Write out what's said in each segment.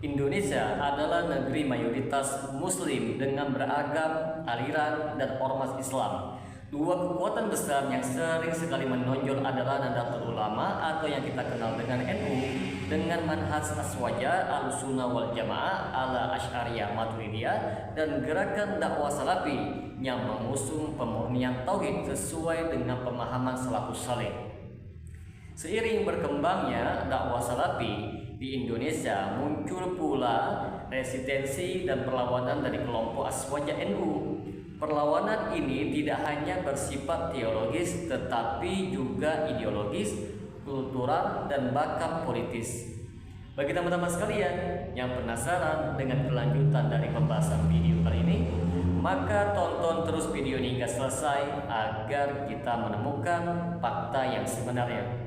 Indonesia adalah negeri mayoritas Muslim dengan beragam aliran dan ormas Islam. Dua kekuatan besar yang sering sekali menonjol adalah Nahdlatul Ulama atau yang kita kenal dengan NU dengan manhaj aswaja Ahlussunnah wal Jamaah ala Asy'ariyah Maturidiyah dan gerakan dakwah Salafi yang mengusung pemurnian tauhid sesuai dengan pemahaman salafus saleh. Seiring berkembangnya dakwah Salafi di Indonesia, muncul pula resistensi dan perlawanan dari kelompok aswaja NU. Perlawanan ini tidak hanya bersifat teologis tetapi juga ideologis, kultural, dan bahkan politis. Bagi teman-teman sekalian yang penasaran dengan kelanjutan dari pembahasan video kali ini, maka tonton terus video ini hingga selesai agar kita menemukan fakta yang sebenarnya.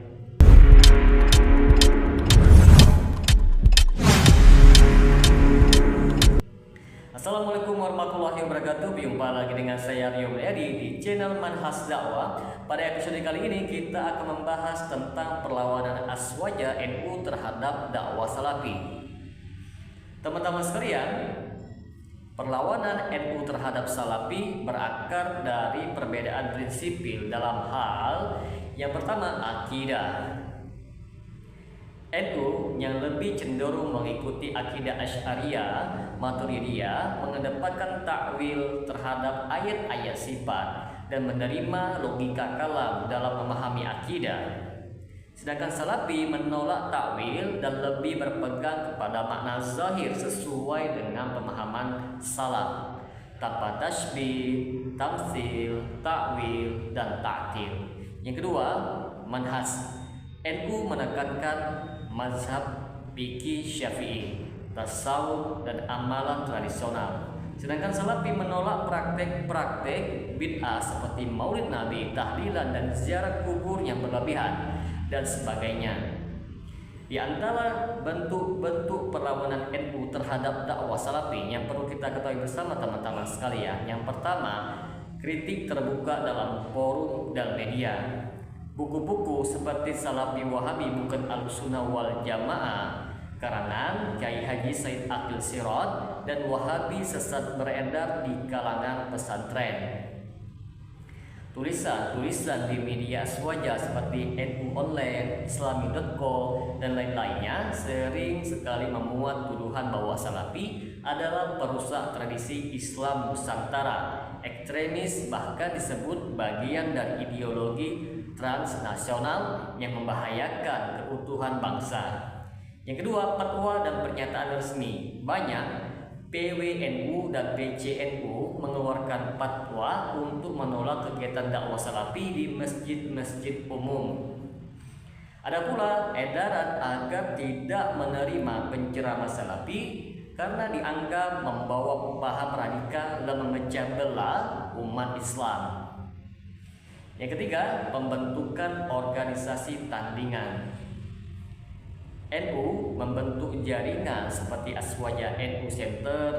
Assalamualaikum warahmatullahi wabarakatuh. Jumpa lagi dengan saya Rio Mulyadi di channel Manhaj Dakwah. Pada episode kali ini kita akan membahas tentang perlawanan aswaja NU terhadap dakwah Salafi. Teman-teman sekalian, perlawanan NU terhadap Salafi berakar dari perbedaan prinsipil dalam hal yang pertama, akidah. NU yang lebih cenderung mengikuti akidah Asy'ariyah Maturidiyah mengedepankan takwil terhadap ayat-ayat sifat dan menerima logika kalam dalam memahami akidah. Sedangkan Salafi menolak takwil dan lebih berpegang kepada makna zahir sesuai dengan pemahaman salaf tanpa tasybih, tamtsil, takwil, dan ta'til. Yang kedua, manhaj. NU menekankan mazhab fikih Syafi'i, tasawuf, dan amalan tradisional. Sedangkan Salafi menolak praktek-praktek bid'ah seperti maulid Nabi, tahlilan, dan ziarah kubur yang berlebihan dan sebagainya. Di antara bentuk-bentuk perlawanan NU terhadap dakwah Salafi yang perlu kita ketahui bersama teman-teman sekalian. Yang pertama, kritik terbuka dalam forum dan media. Buku-buku seperti Salafi Wahabi Bukan Ahlussunnah wal Jamaah karangan Kyai Haji Said Aqil Sirot dan Wahabi sesat beredar di kalangan pesantren. Tulisan-tulisan di media aswaja seperti NU Online, Islami.co, dan lain-lainnya sering sekali memuat tuduhan bahwa Salafi adalah perusak tradisi Islam Nusantara, ekstremis, bahkan disebut bagian dari ideologi transnasional yang membahayakan keutuhan bangsa. Yang kedua, fatwa dan pernyataan resmi. Banyak PWNU dan PCNU mengeluarkan fatwa untuk menolak kegiatan dakwah Salafi di masjid-masjid umum. Ada pula edaran agar tidak menerima penceramah Salafi karena dianggap membawa paham radikal dan memecah belah umat Islam. Yang ketiga, pembentukan organisasi tandingan. NU membentuk jaringan seperti Aswaja NU Center,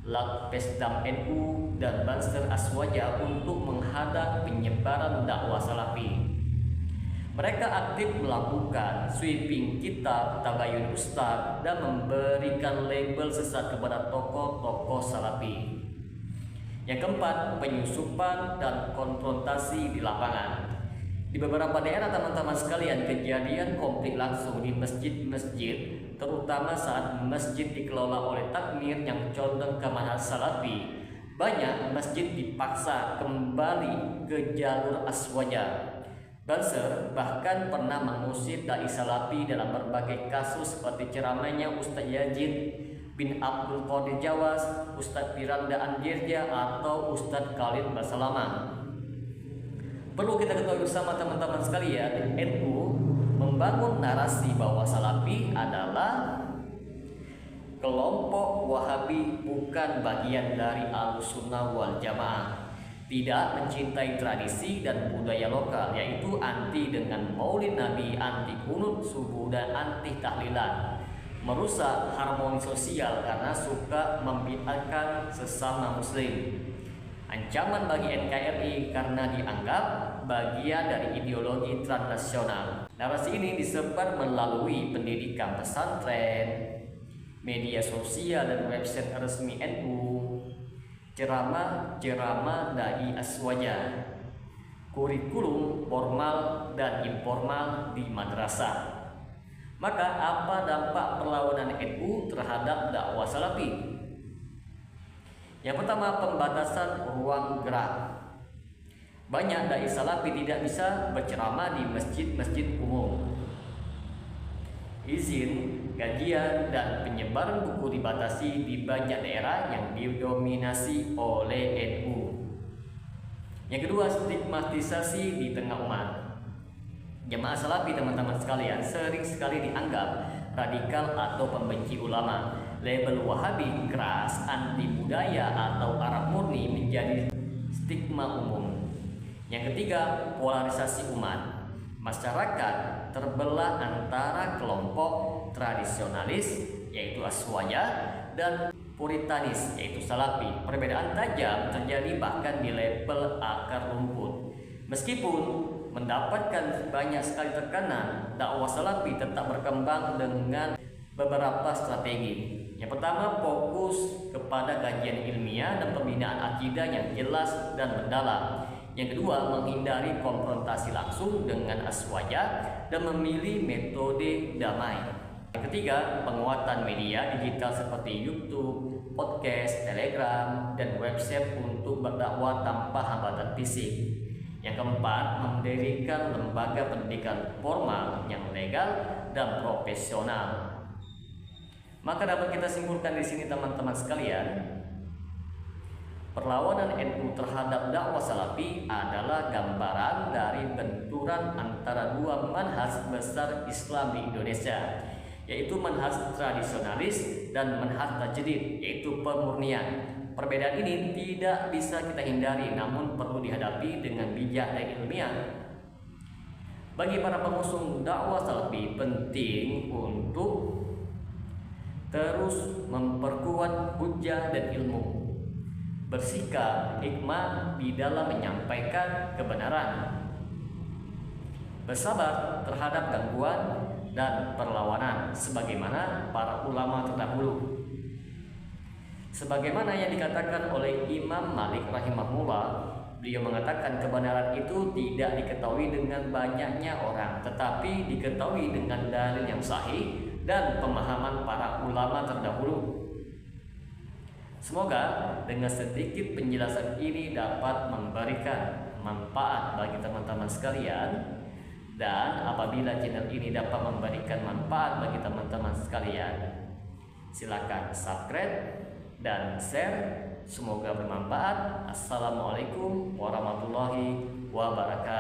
Lakpesdam NU, dan Banser Aswaja untuk menghadang penyebaran dakwah Salafi. Mereka aktif melakukan sweeping kitab, tabayun ustaz, dan memberikan label sesat kepada tokoh-tokoh Salafi. Yang keempat, penyusupan dan konfrontasi di lapangan. Di beberapa daerah teman-teman sekalian, kejadian konflik langsung di masjid-masjid, terutama saat masjid dikelola oleh takmir yang condong ke manhaj Salafi. Banyak masjid dipaksa kembali ke jalur aswaja. Banser bahkan pernah mengusir dai Salafi dalam berbagai kasus seperti ceramahnya Ustaz Yazid bin Abdul Qadir Jawas, Ustadz Firanda Andirja, atau Ustadz Khalid Basalamah. Perlu kita ketahui bersama teman-teman sekalian, NU membangun narasi bahwa Salafi adalah kelompok Wahabi bukan bagian dari Ahlussunnah wal Jamaah, tidak mencintai tradisi dan budaya lokal, yaitu anti dengan maulid Nabi, anti kunut subuh, dan anti tahlilan, merusak harmoni sosial karena suka membid'ahkan sesama muslim, ancaman bagi NKRI karena dianggap bagian dari ideologi transnasional. Narasi ini disebar melalui pendidikan pesantren, media sosial dan website resmi NU, ceramah-ceramah dai Aswaja, kurikulum formal dan informal di madrasah. Maka apa dampak perlawanan NU terhadap dakwah salafi? Yang pertama, pembatasan ruang gerak. Banyak dai salafi tidak bisa berceramah di masjid-masjid umum. Izin, kajian, dan penyebaran buku dibatasi di banyak daerah yang didominasi oleh NU. Yang kedua, stigmatisasi di tengah umat. Jemaah salafi, teman-teman sekalian, sering sekali dianggap radikal atau pembenci ulama. Label Wahabi, keras, anti budaya, atau Arab murni menjadi stigma umum. Yang ketiga, polarisasi umat. Masyarakat terbelah antara kelompok tradisionalis yaitu Aswaja dan puritanis yaitu Salafi. Perbedaan tajam terjadi bahkan di level akar rumput. Meskipun mendapatkan banyak sekali tekanan, dakwah Salafi tetap berkembang dengan beberapa strategi. Yang pertama, fokus kepada kajian ilmiah dan pembinaan akidah yang jelas dan mendalam. Yang kedua, menghindari konfrontasi langsung dengan Aswaja dan memilih metode damai. Yang ketiga, penguatan media digital seperti YouTube, podcast, Telegram, dan website untuk berdakwah tanpa hambatan fisik. Yang keempat, mendirikan lembaga pendidikan formal yang legal dan profesional. Maka dapat kita simpulkan di sini, teman-teman sekalian, perlawanan NU terhadap dakwah salafi adalah gambaran dari benturan antara dua manhaj besar Islam di Indonesia, yaitu manhaj tradisionalis dan manhaj tajdid, yaitu pemurnian. Perbedaan ini tidak bisa kita hindari, namun perlu dihadapi dengan bijak dan ilmiah. Bagi para pengusung dakwah salafi, penting untuk terus memperkuat hujah dan ilmu, bersikap hikmah di dalam menyampaikan kebenaran, bersabar terhadap gangguan dan perlawanan sebagaimana para ulama terdahulu. Sebagaimana yang dikatakan oleh Imam Malik rahimahullah, beliau mengatakan kebenaran itu tidak diketahui dengan banyaknya orang, tetapi diketahui dengan dalil yang sahih dan pemahaman para ulama terdahulu. Semoga dengan sedikit penjelasan ini dapat memberikan manfaat bagi teman-teman sekalian, dan apabila channel ini dapat memberikan manfaat bagi teman-teman sekalian, silakan subscribe dan share. Semoga bermanfaat. Assalamualaikum warahmatullahi wabarakatuh.